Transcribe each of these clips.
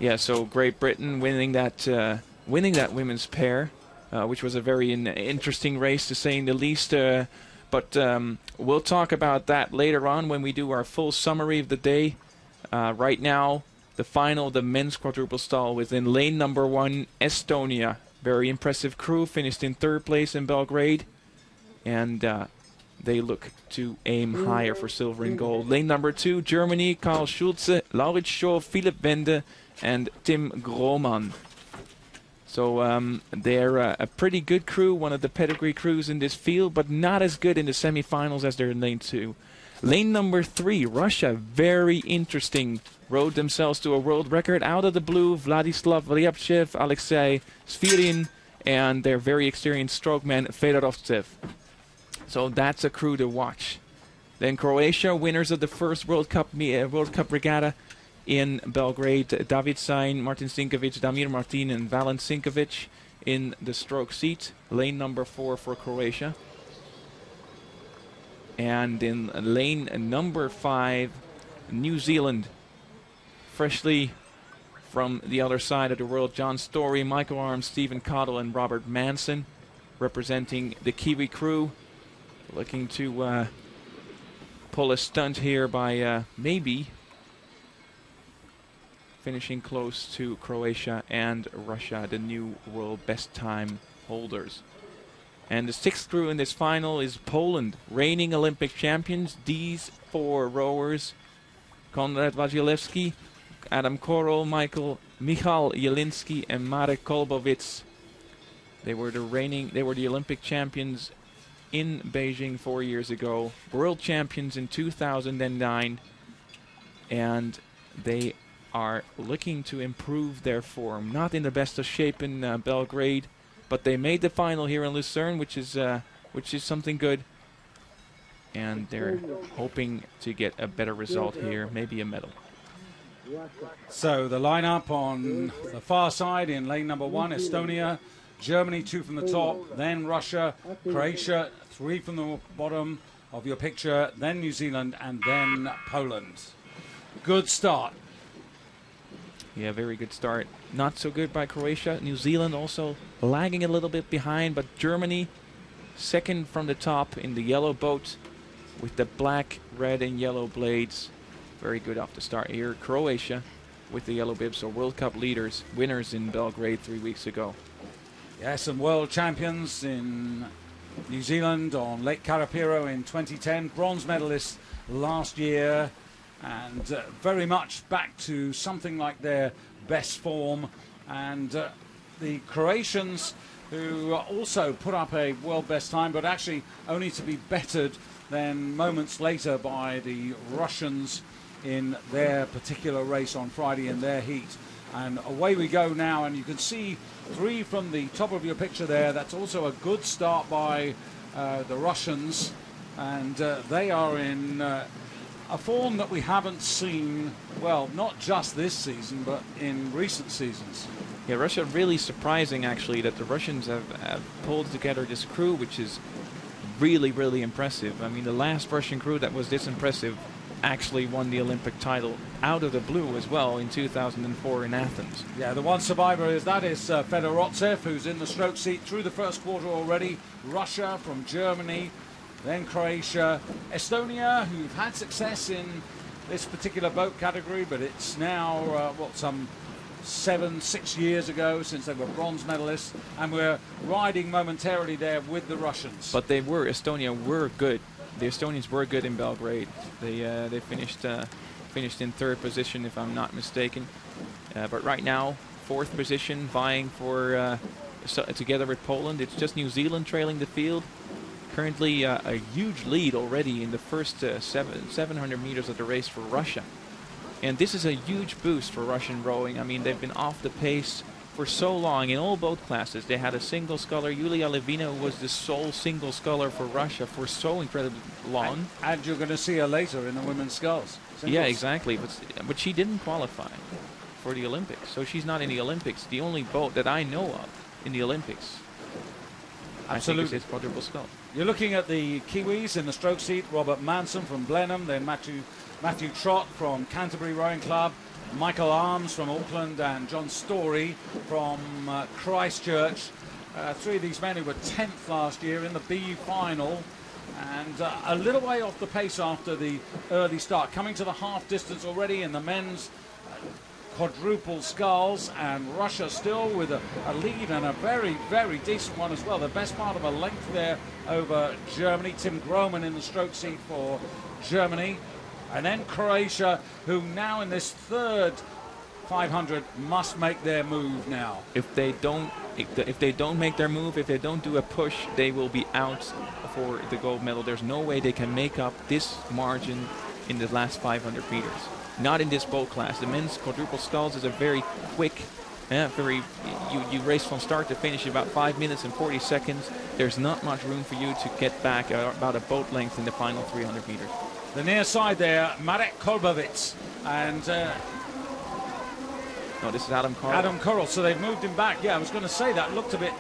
Yeah, so Great Britain winning that women's pair, which was a very interesting race to say in the least. But we'll talk about that later on when we do our full summary of the day. Right now, the final, the men's quadruple stall was in lane number 1, Estonia. Very impressive crew, finished in 3rd place in Belgrade. And they look to aim higher for silver and gold. Lane number 2, Germany, Karl Schulze, Lauritz Scholl, Philipp Wende, and Tim Grohmann. So they're a pretty good crew, one of the pedigree crews in this field, but not as good in the semifinals as they're in lane 2. Lane number 3, Russia, very interesting. Rode themselves to a world record out of the blue. Vladislav Ryabchev, Alexei Svirin, and their very experienced strokeman Fedorovtsev. So that's a crew to watch. Then Croatia, winners of the first World Cup regatta in Belgrade. David Sain, Martin Sinkovic, Damir Martin, and Valent Sinkovic in the stroke seat. Lane number 4 for Croatia. And in lane number 5, New Zealand. Freshly from the other side of the world, John Story, Michael Arms, Stephen Cottle, and Robert Manson representing the Kiwi crew. Looking to pull a stunt here by maybe finishing close to Croatia and Russia, the new world best time holders. And the 6th crew in this final is Poland, reigning Olympic champions. These 4 rowers, Konrad Wasilewski, Adam Korol, Michal Jelinski, and Marek Kolbowicz. They were the Olympic champions in Beijing 4 years ago, world champions in 2009, and they are looking to improve their form. Not in the best of shape in Belgrade, but they made the final here in Lucerne, which is something good. And they're hoping to get a better result here, maybe a medal. So the lineup on the far side in lane number 1, Estonia, Germany 2 from the top, then Russia, Croatia 3 from the bottom of your picture, then New Zealand, and then Poland. Good start. Yeah, very good start. Not so good by Croatia. New Zealand also lagging a little bit behind, but Germany 2nd from the top in the yellow boat with the black, red, and yellow blades. Very good off the start here. Croatia with the yellow bibs, so World Cup leaders, winners in Belgrade 3 weeks ago. Yes, and world champions in New Zealand on Lake Karapiro in 2010. Bronze medalists last year, and very much back to something like their best form. And the Croatians, who also put up a world best time, but actually only to be bettered then moments later by the Russians in their particular race on Friday in their heat. And away we go now, and you can see 3 from the top of your picture there. That's also a good start by the Russians, and they are in a form that we haven't seen, well, not just this season, but in recent seasons. Yeah, Russia really surprising, actually, that the Russians have pulled together this crew, which is really, really impressive. I mean, the last Russian crew that was this impressive actually won the Olympic title out of the blue as well in 2004 in Athens. Yeah, the one survivor is Fedorovtsev, who's in the stroke seat through the first quarter already. Russia from Germany, then Croatia, Estonia, who've had success in this particular boat category, but it's now, some 6 years ago since they were bronze medalists, and we're riding momentarily there with the Russians. But Estonia were good. The Estonians were good in Belgrade. They finished in 3rd position, if I'm not mistaken. But right now, 4th position, vying for together with Poland. It's just New Zealand trailing the field. Currently a huge lead already in the first 700 meters of the race for Russia. And this is a huge boost for Russian rowing. I mean, they've been off the pace for so long in all boat classes. They had a single sculler. Yulia Levina was the sole single sculler for Russia for so incredibly long. And you're going to see her later in the women's sculls. Singles. Yeah, exactly. But she didn't qualify for the Olympics, so she's not in the Olympics. The only boat that I know of in the Olympics, absolutely, I think is quadruple scull. You're looking at the Kiwis in the stroke seat. Robert Manson from Blenheim, then Matthew Trott from Canterbury Rowing Club, Michael Arms from Auckland and John Story from Christchurch. Three of these men who were 10th last year in the B final, and a little way off the pace after the early start. Coming to the half distance already in the men's quadruple sculls, and Russia still with a lead, and a very, very decent one as well. The best part of a length there over Germany. Tim Groman in the stroke seat for Germany. And then Croatia, who now in this third 500 must make their move now. If they don't make their move, if they don't do a push, they will be out for the gold medal. There's no way they can make up this margin in the last 500 meters. Not in this boat class. The men's quadruple sculls is a very quick, you race from start to finish in about 5 minutes and 40 seconds. There's not much room for you to get back about a boat length in the final 300 meters. The near side there, Marek Kolbowitz, and no, this is Adam Corral. Adam Corral. So they've moved him back. Yeah, I was going to say that looked a bit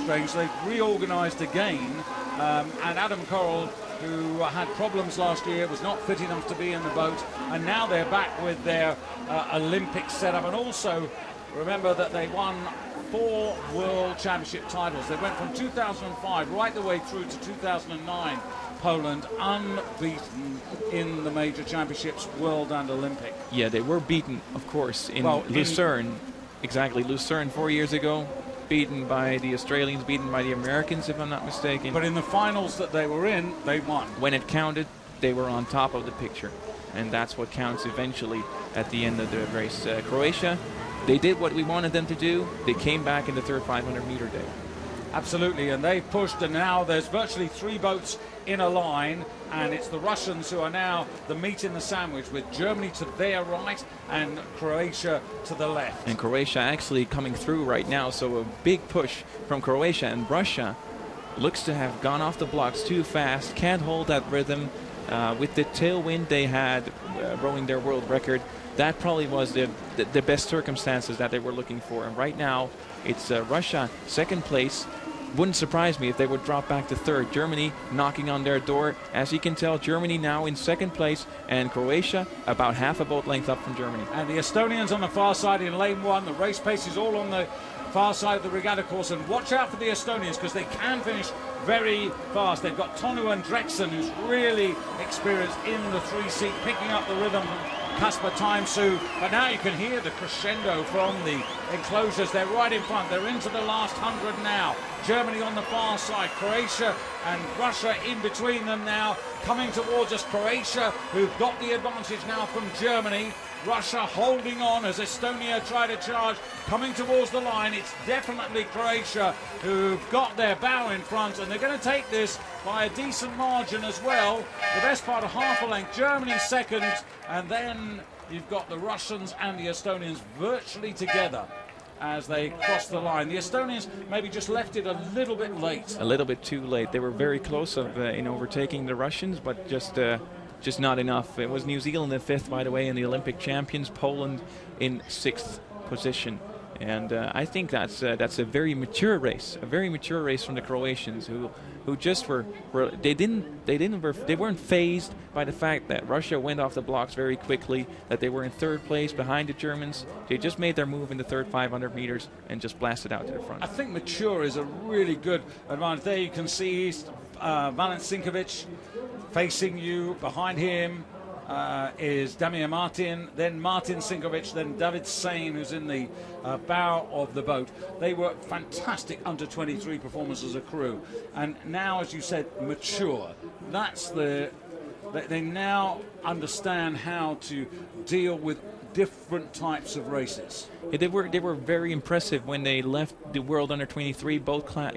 strange. They've reorganised again, and Adam Corral, who had problems last year, was not fit enough to be in the boat, and now they're back with their Olympic setup. And also remember that they won 4 World Championship titles. They went from 2005 right the way through to 2009. Poland unbeaten in the major championships, world and Olympic. Yeah, they were beaten, of course, in Lucerne. Exactly, Lucerne 4 years ago. Beaten by the Australians, beaten by the Americans, if I'm not mistaken. But in the finals that they were in, they won. When it counted, they were on top of the picture. And that's what counts eventually at the end of the race. Croatia, they did what we wanted them to do. They came back in the third 500-meter day. Absolutely, and they've pushed, and now there's virtually 3 boats in a line, and it's the Russians who are now the meat in the sandwich, with Germany to their right and Croatia to the left. And Croatia actually coming through right now, so a big push from Croatia, and Russia looks to have gone off the blocks too fast, can't hold that rhythm. With the tailwind they had rowing their world record, that probably was the best circumstances that they were looking for. And right now, it's Russia second place. Wouldn't surprise me if they would drop back to third. Germany knocking on their door. As you can tell, Germany now in second place, and Croatia about half a boat length up from Germany. And the Estonians on the far side in lane 1. The race pace is all on the far side of the regatta course, and watch out for the Estonians because they can finish very fast. They've got Tonu and Drexen, who's really experienced in the 3-seat, picking up the rhythm. Kasper Timesoo, but now you can hear the crescendo from the enclosures. They're right in front. They're into the last 100 now. Germany on the far side, Croatia and Russia in between them now, coming towards us. Croatia, who've got the advantage now from Germany. Russia holding on as Estonia try to charge, coming towards the line. It's definitely Croatia who've got their bow in front, and they're going to take this by a decent margin as well. The best part of half a length. Germany second, and then you've got the Russians and the Estonians virtually together as they cross the line. The Estonians maybe just left it a little bit late. A little bit too late. They were very close in overtaking the Russians, but just not enough. It was New Zealand in 5th, by the way, in the Olympic champions. Poland in 6th position. And I think that's a very mature race from the Croatians, who just they weren't fazed by the fact that Russia went off the blocks very quickly, that they were in 3rd place behind the Germans. They just made their move in the third 500 meters and just blasted out to the front. I think mature is a really good advantage. There you can see Valent Sinkovic facing you. Behind him is Damir Martin, then Martin Sinkovic, then David Sane, who's in the bow of the boat. They were fantastic under-23 performers as a crew, and now, as you said, mature. They now understand how to deal with different types of races. Yeah, they were very impressive when they left the World Under-23 boat class,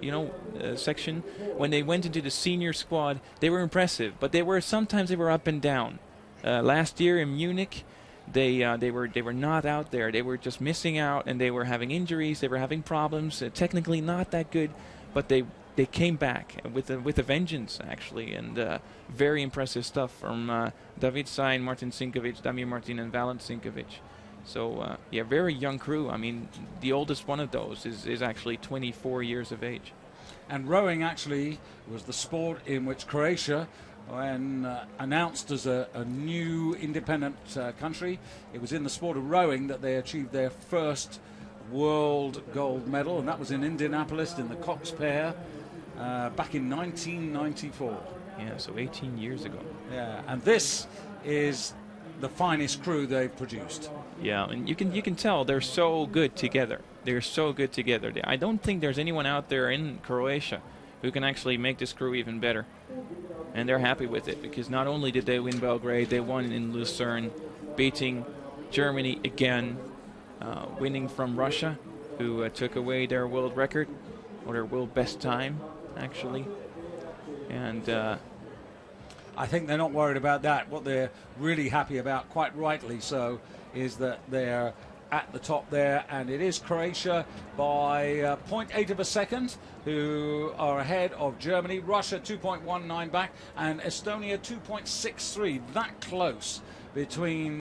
section. When they went into the senior squad, they were impressive, but sometimes they were up and down. Last year in Munich, they were not out there. They were just missing out, and they were having injuries. They were having problems. Technically not that good, but they came back with a vengeance, actually, and very impressive stuff from David Sain, Martin Sinkovic, Damir Martin, and Valent Sinkovic. So very young crew. I mean, the oldest one of those is actually 24 years of age. And rowing actually was the sport in which Croatia when announced as a new independent country. It was in the sport of rowing that they achieved their first world gold medal, and that was in Indianapolis in the Cox pair back in 1994. Yeah, so 18 years ago. Yeah, and this is the finest crew they've produced. Yeah, and you can tell they're so good together. They're so good together. I don't think there's anyone out there in Croatia who can actually make this crew even better. And they're happy with it, because not only did they win Belgrade, they won in Lucerne, beating Germany again, winning from Russia, who took away their world record, or their world best time, actually. And I think they're not worried about that. What they're really happy about, quite rightly so, is that they're at the top there, and it is Croatia by 0.8 of a second who are ahead of Germany, Russia 2.19 back, and Estonia 2.63. That close between